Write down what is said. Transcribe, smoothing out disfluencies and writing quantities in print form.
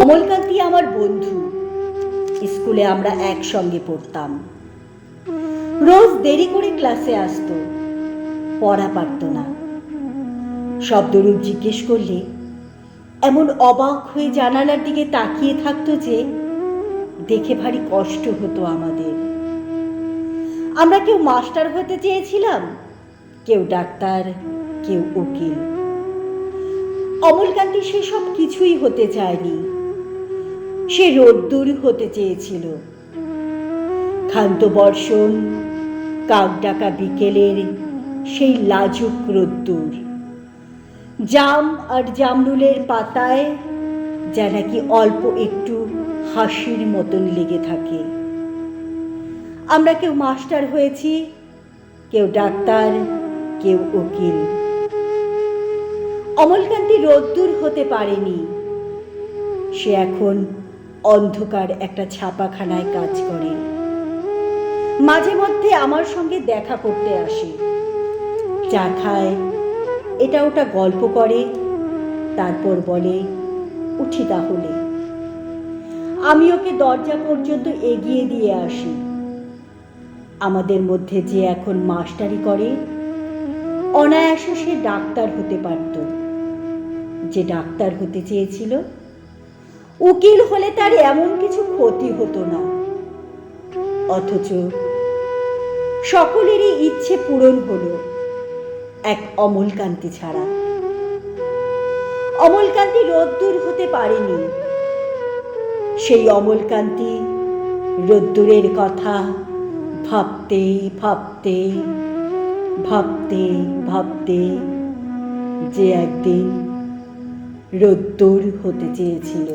অমলকান্তি আমার বন্ধু। স্কুলে আমরা একসঙ্গে পড়তাম। রোজ দেরি করে ক্লাসে আসতো, পড়া পারত না। শব্দরূপ জিজ্ঞেস করলে এমন অবাক হয়ে জানালার দিকে তাকিয়ে থাকতো যে দেখে ভারী কষ্ট হতো আমাদের। আমরা কেউ মাস্টার হতে চেয়েছিলাম, কেউ ডাক্তার, কেউ উকিল। অমলকান্তি সেসব কিছুই হতে চায়নি। সে রোদ্দুর হতে চেয়েছিল। ক্ষান্ত বর্ষণ, কাক ডাকা বিকেলের সেই লাজুক রোদ্দুর, জাম আর জামরুলের পাতায় যা নাকি অল্প একটু হাসির মতন লেগে থাকে। আমরা কেউ মাস্টার হয়েছি, কেউ ডাক্তার, কেউ উকিল। অমলকান্তি রোদ্দুর হতে পারেনি। সে এখন অন্ধকার একটা ছাপাখানায় কাজ করে। মাঝে মধ্যে আমার সঙ্গে দেখা করতে আসে, চা খায়, এটা ওটা গল্প করে, তারপর বলে উঠি তাহলে। আমি ওকে দরজা পর্যন্ত এগিয়ে দিয়ে আসি। আমাদের মধ্যে যে এখন মাস্টারি করে, অনায়াসে সে ডাক্তার হতে পারত। যে ডাক্তার হতে চেয়েছিল, উকিল হলে তার এমন কিছু ক্ষতি হতো না। অথচ সকলেরই ইচ্ছে পূরণ হলো, এক অমলকান্তি ছাড়া। অমলকান্তি রোদ্দুর হতে পারেনি। সেই অমলকান্তি রোদ্দুরের কথা ভাবতে ভাবতে ভাবতে ভাবতে যে একদিন রোদ্দুর হতে চেয়েছিল।